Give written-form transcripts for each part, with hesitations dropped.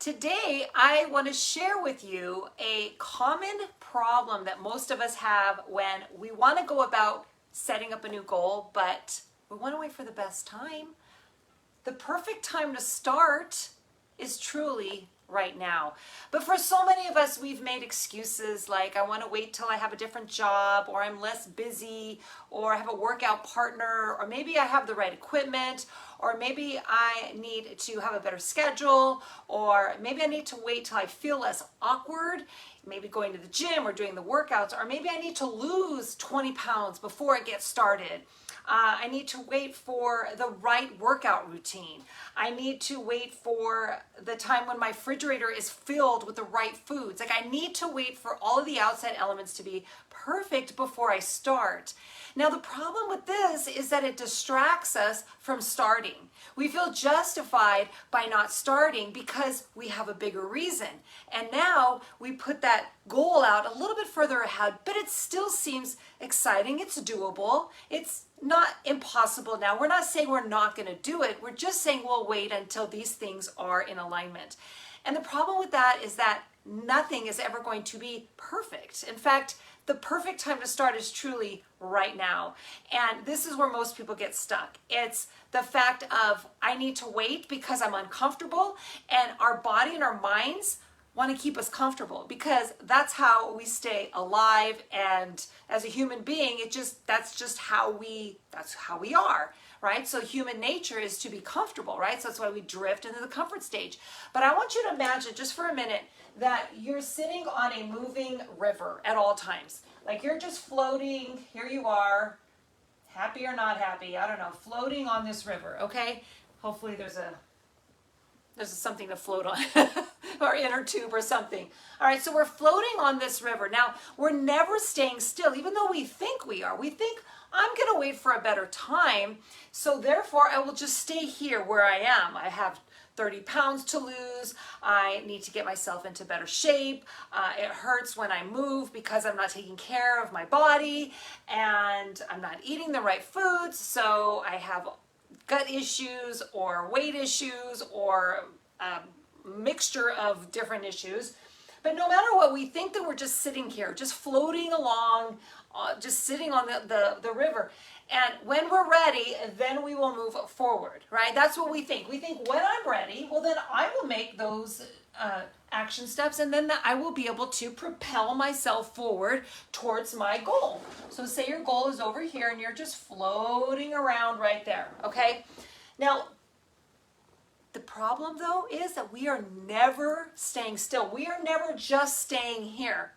Today, I want to share with you a common problem that most of us have when we want to go about setting up a new goal, but we want to wait for the best time. The perfect time to start is truly right now. But for so many of us, we've made excuses like, I want to wait till I have a different job, or I'm less busy, or I have a workout partner, or maybe I have the right equipment, or maybe I need to have a better schedule, or maybe I need to wait till I feel less awkward, maybe going to the gym or doing the workouts, or maybe I need to lose 20 pounds before it gets started. I need to wait for the right workout routine. I need to wait for the time when my refrigerator is filled with the right foods. Like, I need to wait for all of the outside elements to be perfect before I start. Now, the problem with this is that it distracts us from starting. We feel justified by not starting because we have a bigger reason. And now we put that goal out a little bit further ahead, but it still seems exciting. It's doable. It's not impossible now. We're not saying we're not going to do it. We're just saying we'll wait until these things are in alignment. And the problem with that is that nothing is ever going to be perfect. In fact, the perfect time to start is truly right now. And this is where most people get stuck. It's the fact of, I need to wait because I'm uncomfortable, and our body and our minds want to keep us comfortable because that's how we stay alive, and as a human being, that's just how we are, right? So human nature is to be comfortable, right? So that's why we drift into the comfort stage. But I want you to imagine just for a minute that you're sitting on a moving river at all times. Like, you're just floating, here you are, happy or not happy, I don't know, floating on this river, okay? Hopefully there's something to float on, or inner tube or something. All right, so we're floating on this river. Now, we're never staying still, even though we think we are. We think, I'm gonna wait for a better time, so therefore I will just stay here where I am. I have 30 pounds to lose. I need to get myself into better shape. It hurts when I move because I'm not taking care of my body, and I'm not eating the right foods, so I have gut issues or weight issues or a mixture of different issues. But no matter what, we think that we're just sitting here, just floating along, just sitting on the river. And when we're ready, then we will move forward, right? That's what we think. We think, when I'm ready, well, then I will make those action steps, and then I will be able to propel myself forward towards my goal. So say your goal is over here and you're just floating around right there, okay? Now, the problem though is that we are never staying still. We are never just staying here.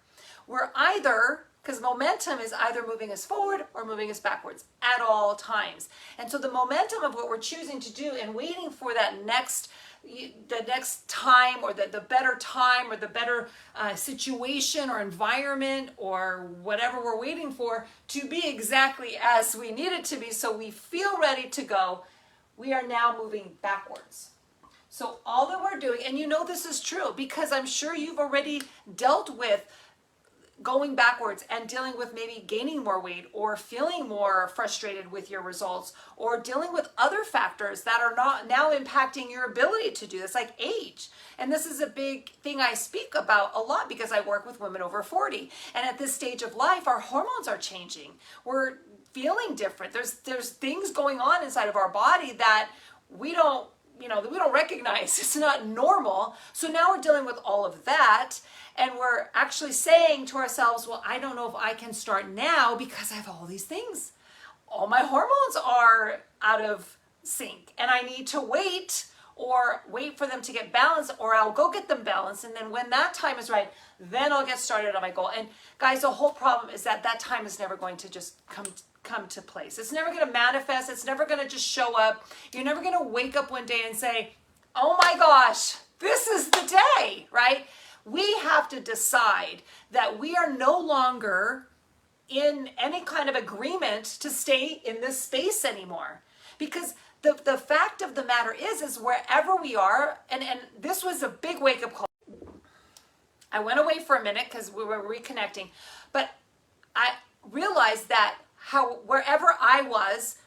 We're either, because momentum is either moving us forward or moving us backwards at all times. And so the momentum of what we're choosing to do and waiting for that next time, or the better time, or the better situation or environment or whatever we're waiting for to be exactly as we need it to be, so we feel ready to go, we are now moving backwards. So all that we're doing, and you know this is true because I'm sure you've already dealt with going backwards and dealing with maybe gaining more weight, or feeling more frustrated with your results, or dealing with other factors that are not now impacting your ability to do this, like age. And this is a big thing I speak about a lot because I work with women over 40. And at this stage of life, our hormones are changing. We're feeling different. There's things going on inside of our body that we don't recognize. It's not normal. So now we're dealing with all of that, and we're actually saying to ourselves, well, I don't know if I can start now because I have all these things. All my hormones are out of sync, and I need to wait for them to get balanced, or I'll go get them balanced, and then when that time is right, then I'll get started on my goal. And guys, the whole problem is that time is never going to just come to place. It's never going to manifest. It's never going to just show up. You're never going to wake up one day and say, oh my gosh, this is the day, right? We have to decide that we are no longer in any kind of agreement to stay in this space anymore. Because the fact of the matter is wherever we are, and this was a big wake-up call. I went away for a minute because we were reconnecting, but I realized that wherever I was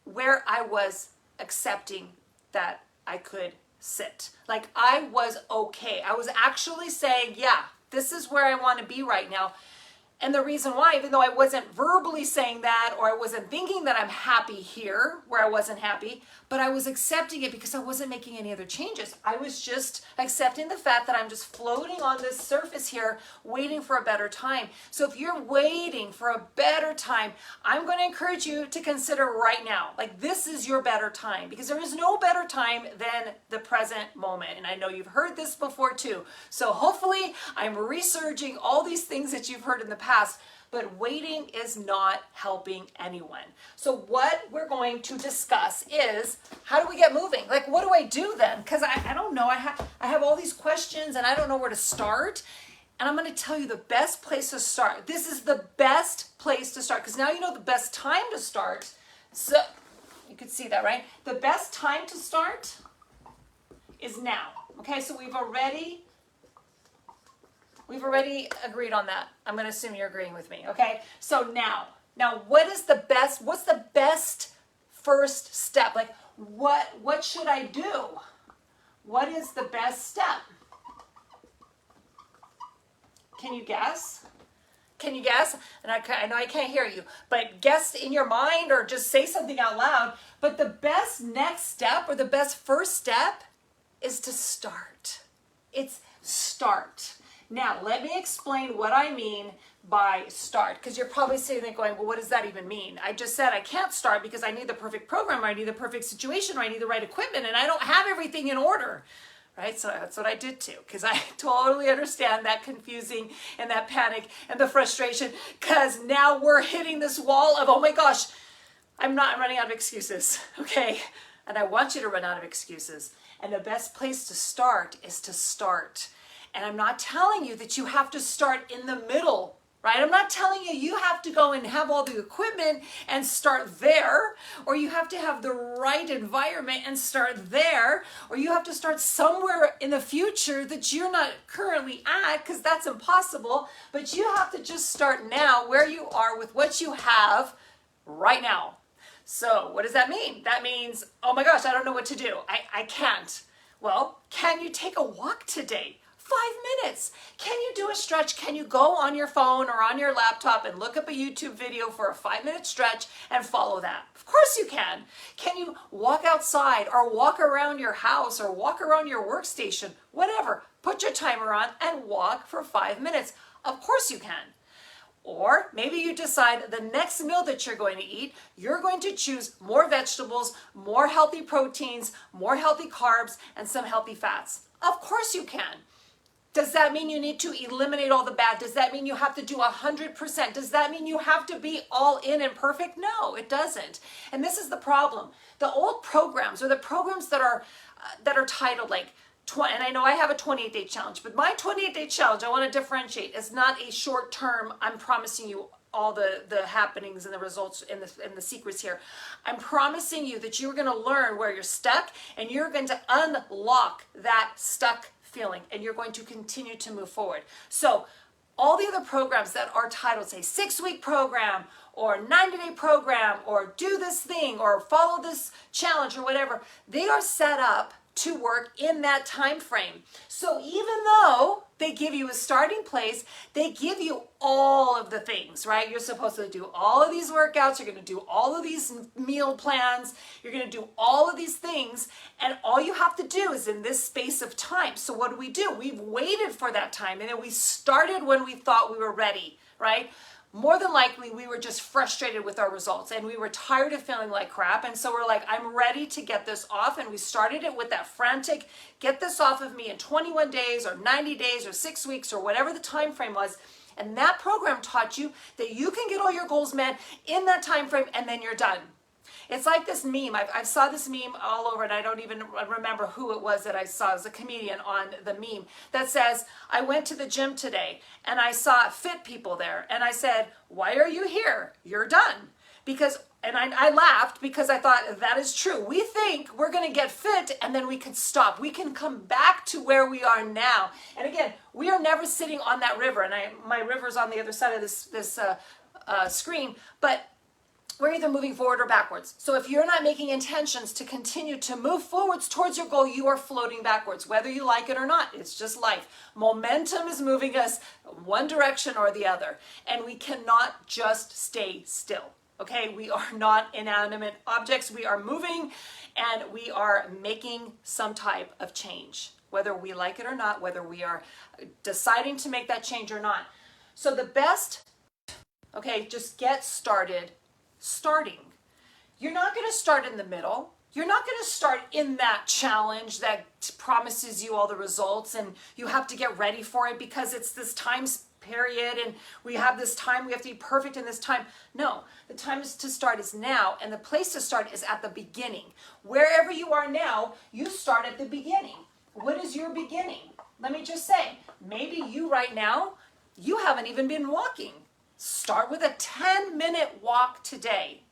where I was accepting that I could sit. Like I was okay. I was actually saying, yeah, this is where I want to be right now. And the reason why, even though I wasn't verbally saying that, or I wasn't thinking that I'm happy here where I wasn't happy, but I was accepting it because I wasn't making any other changes. I was just accepting the fact that I'm just floating on this surface here, waiting for a better time. So if you're waiting for a better time, I'm going to encourage you to consider right now, like this is your better time, because there is no better time than the present moment. And I know you've heard this before too. So hopefully I'm resurging all these things that you've heard in the past, but waiting is not helping anyone. So what we're going to discuss is, how do we get moving? Like, what do I do then? Because I don't know. I have all these questions and I don't know where to start. And I'm going to tell you the best place to start. This is the best place to start, because now you know the best time to start. So you could see that, right? The best time to start is now. Okay, so we've already agreed on that. I'm going to assume you're agreeing with me, okay? So now what's the best first step? Like, what should I do? What is the best step? Can you guess? Can you guess? And I know I can't hear you, but guess in your mind or just say something out loud. But the best next step or the best first step is to start. It's start. Now, let me explain what I mean by start, because you're probably sitting there going, well, what does that even mean? I just said I can't start because I need the perfect program, or I need the perfect situation, or I need the right equipment, and I don't have everything in order, right? So that's what I did too, because I totally understand that confusing and that panic and the frustration, because now we're hitting this wall of, oh my gosh, I'm running out of excuses, okay? And I want you to run out of excuses. And the best place to start is to start. And I'm not telling you that you have to start in the middle, right? I'm not telling you you have to go and have all the equipment and start there, or you have to have the right environment and start there, or you have to start somewhere in the future that you're not currently at, because that's impossible. But you have to just start now where you are with what you have right now. So what does that mean? That means, oh my gosh, I don't know what to do. I can't. Well, can you take a walk today? 5 minutes. Can you do a stretch? Can you go on your phone or on your laptop and look up a YouTube video for a 5-minute stretch and follow that? Of course you can. Can you walk outside or walk around your house or walk around your workstation? Whatever. Put your timer on and walk for 5 minutes. Of course you can. Or maybe you decide the next meal that you're going to eat, you're going to choose more vegetables, more healthy proteins, more healthy carbs, and some healthy fats. Of course you can. Does that mean you need to eliminate all the bad? Does that mean you have to do 100%? Does that mean you have to be all in and perfect? No, it doesn't. And this is the problem. The old programs, or the programs that are titled like, and I know I have a 28-day challenge, but my 28-day challenge, I want to differentiate, is not a short term, I'm promising you all the happenings and the results and the secrets here. I'm promising you that you're going to learn where you're stuck, and you're going to unlock that stuck feeling, and you're going to continue to move forward. So all the other programs that are titled, say, 6-week program or 90-day program or do this thing or follow this challenge or whatever, they are set up to work in that time frame. So even though they give you a starting place, they give you all of the things, right? You're supposed to do all of these workouts, you're going to do all of these meal plans, you're going to do all of these things, and all you have to do is in this space of time. So what do? We've waited for that time, and then we started when we thought we were ready, right? More than likely, we were just frustrated with our results, and we were tired of feeling like crap. And so we're like, I'm ready to get this off. And we started it with that frantic, get this off of me in 21 days or 90 days or 6 weeks or whatever the time frame was. And that program taught you that you can get all your goals met in that time frame, and then you're done. It's like this meme. I saw this meme all over, and I don't even remember who it was that I saw. It was a comedian on the meme that says, I went to the gym today and I saw fit people there. And I said, why are you here? You're done. And I laughed because I thought that is true. We think we're going to get fit and then we can stop. We can come back to where we are now. And again, we are never sitting on that river. And my river's on the other side of this screen. But we're either moving forward or backwards. So if you're not making intentions to continue to move forwards towards your goal, you are floating backwards, whether you like it or not. It's just life. Momentum is moving us one direction or the other, and we cannot just stay still. Okay, we are not inanimate objects. We are moving and we are making some type of change, whether we like it or not, whether we are deciding to make that change or not. So the best, okay, just get started starting. You're not going to start in the middle. You're not going to start in that challenge that promises you all the results and you have to get ready for it because it's this time period and we have this time, we have to be perfect in this time. No, the time to start is now, and the place to start is at the beginning. Wherever you are now, you start at the beginning. What is your beginning? Let me just say, maybe you right now, you haven't even been walking. Start with a 10-minute walk today,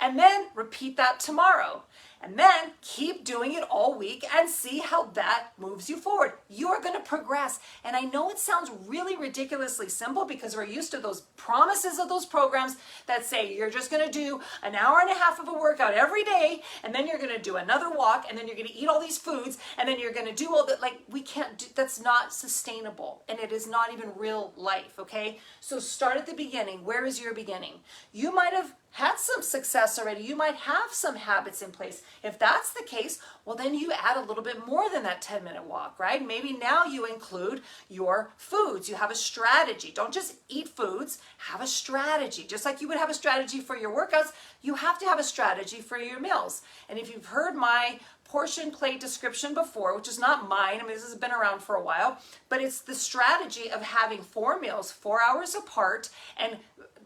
and then repeat that tomorrow. And then keep doing it all week and see how that moves you forward. You are going to progress. And I know it sounds really ridiculously simple because we're used to those promises of those programs that say you're just going to do an hour and a half of a workout every day, and then you're going to do another walk, and then you're going to eat all these foods, and then you're going to do all that. Like, we can't do, that's not sustainable, and it is not even real life, okay? So start at the beginning. Where is your beginning? You might have had some success already. You might have some habits in place. If that's the case, well, then you add a little bit more than that 10-minute walk, right? Maybe now you include your foods. You have a strategy. Don't just eat foods, have a strategy. Just like you would have a strategy for your workouts, you have to have a strategy for your meals. And if you've heard my portion plate description before, which is not mine, I mean, this has been around for a while, but it's the strategy of having 4 meals, 4 hours apart, and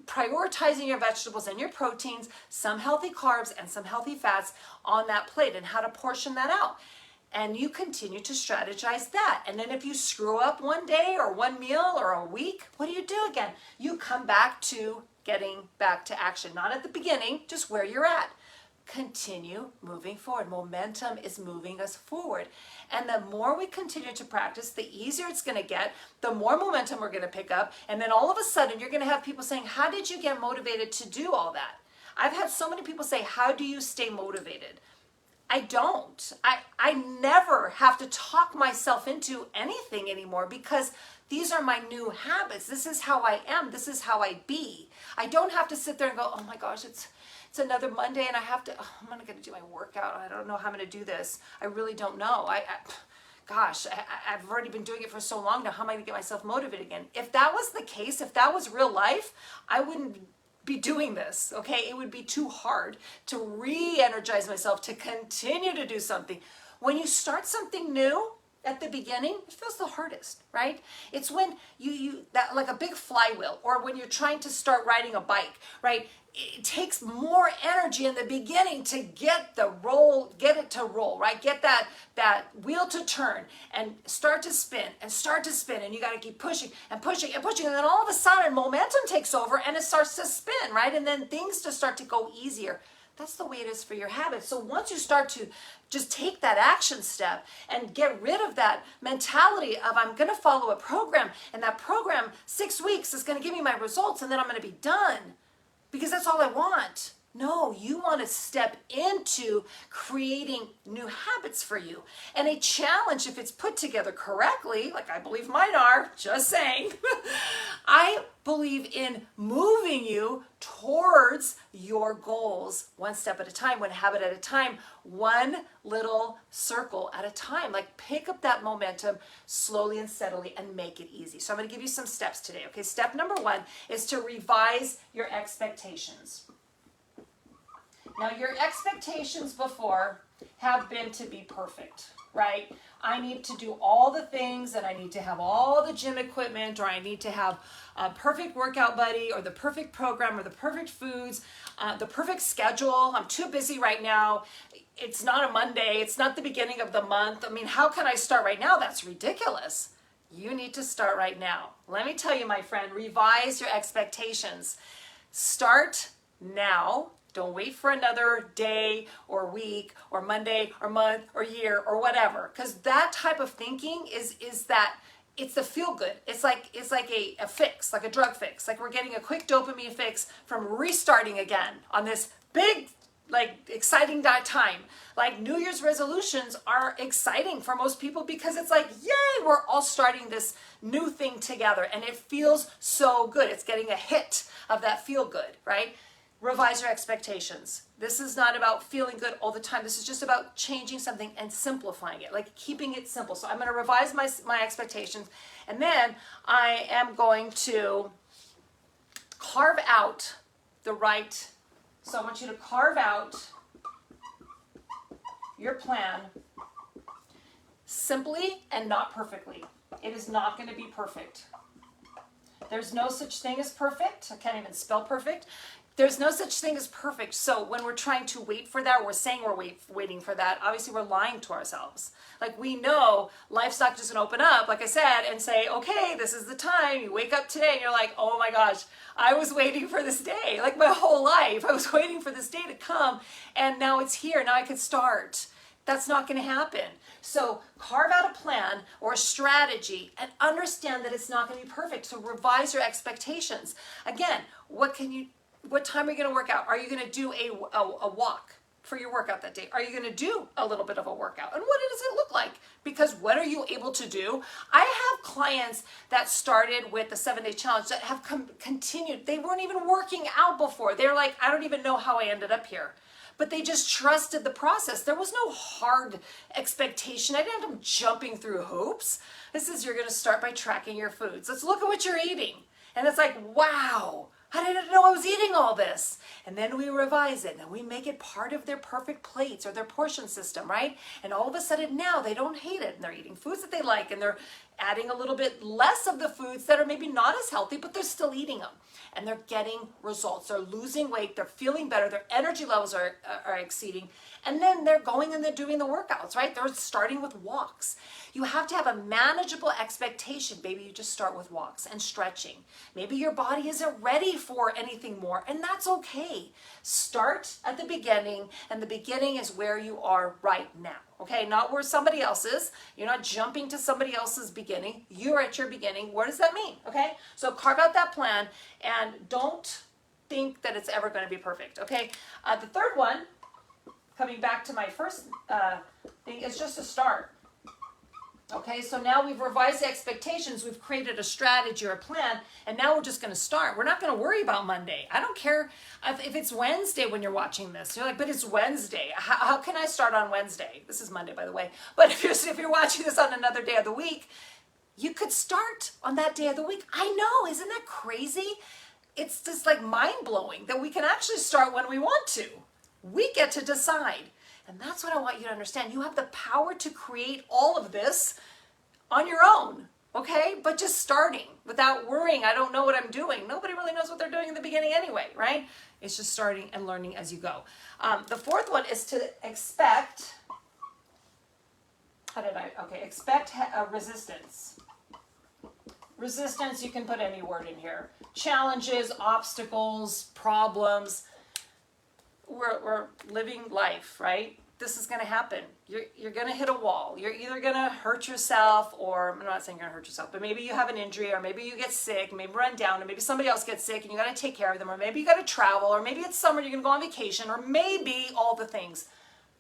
prioritizing your vegetables and your proteins, some healthy carbs and some healthy fats on that plate, and how to portion that out. And you continue to strategize that. And then if you screw up one day or one meal or a week, what do you do again? You come back to getting back to action, not at the beginning, just where you're at. Continue moving forward. Momentum is moving us forward. And the more we continue to practice, the easier it's going to get, the more momentum we're going to pick up. And then all of a sudden, you're going to have people saying, how did you get motivated to do all that? I've had so many people say, how do you stay motivated? I don't. I never have to talk myself into anything anymore because these are my new habits. This is how I am. This is how I be. I don't have to sit there and go, oh my gosh, it's another Monday and I have to, I'm not going to do my workout. I don't know how I'm going to do this. I really don't know. I've already been doing it for so long now. How am I going to get myself motivated again? If that was the case, if that was real life, I wouldn't be doing this, okay? It would be too hard to re-energize myself to continue to do something. When you start something new, at the beginning, it feels the hardest, right? It's when you that like a big flywheel, or when you're trying to start riding a bike, right? It takes more energy in the beginning to get it to roll, right? Get that wheel to turn and start to spin, and you got to keep pushing and pushing and pushing, and then all of a sudden momentum takes over and it starts to spin, right? And then things just start to go easier. That's the way it is for your habits. So once you start to just take that action step and get rid of that mentality of I'm going to follow a program, and that program 6 weeks is going to give me my results, and then I'm going to be done because that's all I want. No, you want to step into creating new habits for you. And a challenge, if it's put together correctly, like I believe mine are, just saying, I believe in moving you towards your goals one step at a time, one habit at a time, one little circle at a time. Like, pick up that momentum slowly and steadily and make it easy. So I'm going to give you some steps today. Okay, step number 1 is to revise your expectations. Now, your expectations before have been to be perfect, right? I need to do all the things, and I need to have all the gym equipment, or I need to have a perfect workout buddy, or the perfect program, or the perfect foods, the perfect schedule. I'm too busy right now. It's not a Monday. It's not the beginning of the month. I mean, how can I start right now? That's ridiculous. You need to start right now. Let me tell you, my friend, revise your expectations. Start now. Don't wait for another day or week or Monday or month or year or whatever, because that type of thinking is it's the feel good. It's like a fix, like a drug fix. Like we're getting a quick dopamine fix from restarting again on this big, like exciting time. Like New Year's resolutions are exciting for most people because it's like, yay, we're all starting this new thing together and it feels so good. It's getting a hit of that feel good, right? Revise your expectations. This is not about feeling good all the time. This is just about changing something and simplifying it, like keeping it simple. So I'm going to revise my expectations, and then I am going to carve out the right. So I want you to carve out your plan simply and not perfectly. It is not going to be perfect. There's no such thing as perfect. I can't even spell perfect. There's no such thing as perfect. So when we're trying to wait for that, we're saying we're waiting for that, obviously we're lying to ourselves. Like we know life's not just gonna open up, like I said, and say, okay, this is the time. You wake up today and you're like, oh my gosh, I was waiting for this day. Like my whole life, I was waiting for this day to come and now it's here, now I can start. That's not gonna happen. So carve out a plan or a strategy and understand that it's not gonna be perfect. So revise your expectations. Again, what time are you going to work out? Are you going to do a walk for your workout that day? Are you going to do a little bit of a workout? And what does it look like? Because what are you able to do? I have clients that started with the 7-day challenge that have continued. They weren't even working out before. They're like, I don't even know how I ended up here. But they just trusted the process. There was no hard expectation. I didn't have them jumping through hoops. This is, you're going to start by tracking your foods. Let's look at what you're eating. And it's like, wow. I didn't know I was eating all this. And then we revise it and we make it part of their perfect plates or their portion system, right? And all of a sudden now they don't hate it and they're eating foods that they like and they're adding a little bit less of the foods that are maybe not as healthy, but they're still eating them. And they're getting results. They're losing weight. They're feeling better. Their energy levels are exceeding. And then they're going and they're doing the workouts, right? They're starting with walks. You have to have a manageable expectation. Maybe you just start with walks and stretching. Maybe your body isn't ready for anything more, and that's okay. Start at the beginning, and the beginning is where you are right now, okay? Not where somebody else is. You're not jumping to somebody else's beginning. You're at your beginning. What does that mean, okay? So carve out that plan, and don't think that it's ever going to be perfect, okay? The third one, coming back to my first thing, is just a start. Okay, so now we've revised the expectations, we've created a strategy or a plan, and now we're just going to start. We're not going to worry about Monday. I don't care if it's Wednesday when you're watching this. You're like, but it's Wednesday. How can I start on Wednesday? This is Monday, by the way. But if you're watching this on another day of the week, you could start on that day of the week. I know, isn't that crazy? It's just like mind-blowing that we can actually start when we want to. We get to decide. And that's what I want you to understand. You have the power to create all of this on your own, okay? But just starting without worrying, I don't know what I'm doing. Nobody really knows what they're doing in the beginning anyway, right? It's just starting and learning as you go. The fourth one is to expect, expect resistance. Resistance, you can put any word in here. Challenges, obstacles, problems. We're living life, right? This is going to happen. You're going to hit a wall. You're either going to hurt yourself, or I'm not saying you're going to hurt yourself, but maybe you have an injury, or maybe you get sick, maybe run down, or maybe somebody else gets sick and you got to take care of them, or maybe you got to travel, or maybe it's summer, you're going to go on vacation, or maybe all the things.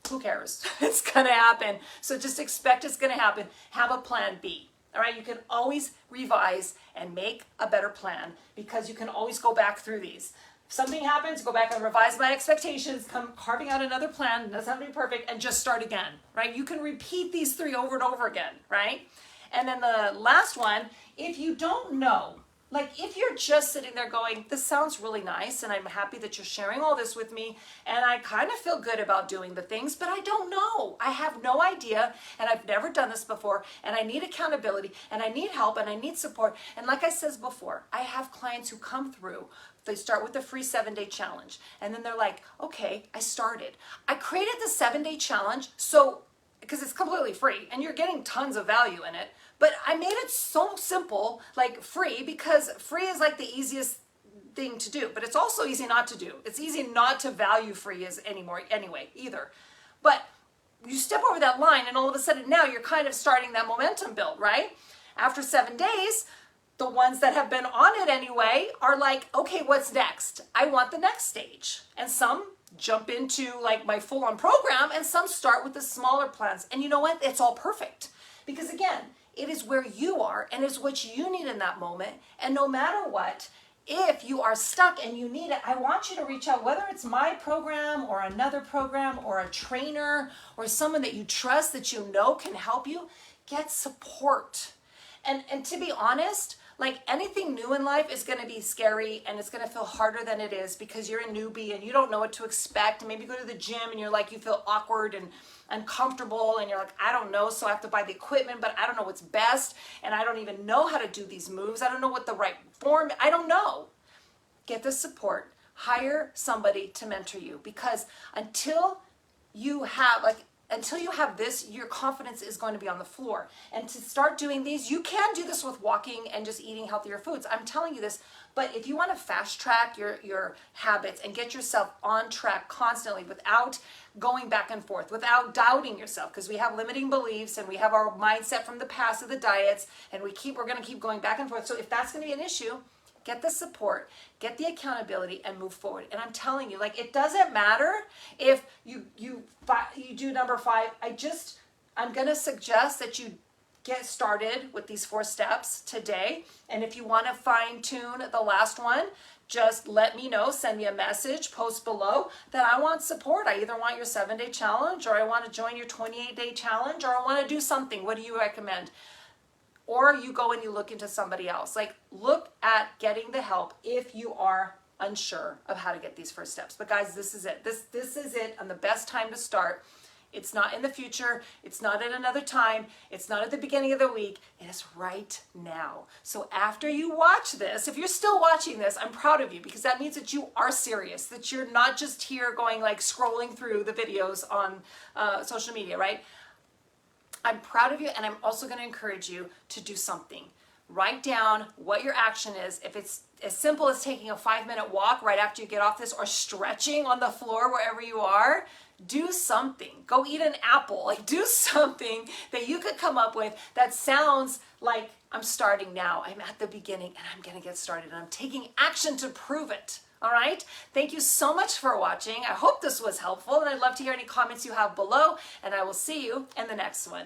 Who cares? It's going to happen. So just expect it's going to happen. Have a plan B. All right, you can always revise and make a better plan because you can always go back through these. Something happens, go back and revise my expectations, come carving out another plan, doesn't have to be perfect, and just start again, right? You can repeat these three over and over again, right? And then the last one, if you don't know, like if you're just sitting there going, this sounds really nice, and I'm happy that you're sharing all this with me, and I kind of feel good about doing the things, but I don't know. I have no idea, and I've never done this before, and I need accountability, and I need help, and I need support. And like I said before, I have clients who come through. They start with the free 7-day challenge. And then they're like, okay, I started. I created the 7-day challenge because it's completely free and you're getting tons of value in it. But I made it so simple, like free, because free is like the easiest thing to do. But it's also easy not to do. It's easy not to value free anyway either. But you step over that line and all of a sudden now you're kind of starting that momentum build, right? After 7 days, the ones that have been on it anyway are like, okay, what's next? I want the next stage. And some jump into like my full-on program, and some start with the smaller plans. And you know what? It's all perfect. Because again, it is where you are and it's what you need in that moment. And no matter what, if you are stuck and you need it, I want you to reach out, whether it's my program or another program or a trainer or someone that you trust that you know can help you. Get support. And to be honest, like anything new in life is going to be scary and it's going to feel harder than it is because you're a newbie and you don't know what to expect. And maybe you go to the gym and you're like, you feel awkward and uncomfortable and you're like, I don't know, so I have to buy the equipment, but I don't know what's best and I don't even know how to do these moves. I don't know what the right form, I don't know. Get the support. Hire somebody to mentor you, because until you have this, your confidence is going to be on the floor. And to start doing these, you can do this with walking and just eating healthier foods. I'm telling you this, but if you want to fast track your habits and get yourself on track constantly without going back and forth, without doubting yourself, because we have limiting beliefs and we have our mindset from the past of the diets, and we're going to keep going back and forth. So if that's going to be an issue, get the support, get the accountability, and move forward. And I'm telling you, like, it doesn't matter if you do number 5. I'm going to suggest that you get started with these 4 steps today. And if you want to fine tune the last one, just let me know, send me a message, post below that I want support. I either want your 7-day challenge, or I want to join your 28-day challenge, or I want to do something. What do you recommend? Or you go and you look into somebody else. Like, look at getting the help if you are unsure of how to get these first steps. But guys, this is it. This is it, and the best time to start. It's not in the future. It's not at another time. It's not at the beginning of the week. It is right now. So after you watch this, if you're still watching this, I'm proud of you, because that means that you are serious, that you're not just here going like scrolling through the videos on social media, right? I'm proud of you, and I'm also going to encourage you to do something. Write down what your action is. If it's as simple as taking a 5-minute walk right after you get off this, or stretching on the floor wherever you are, do something. Go eat an apple. Like, do something that you could come up with that sounds like, I'm starting now. I'm at the beginning and I'm going to get started, and I'm taking action to prove it. All right. Thank you so much for watching. I hope this was helpful, and I'd love to hear any comments you have below, and I will see you in the next one.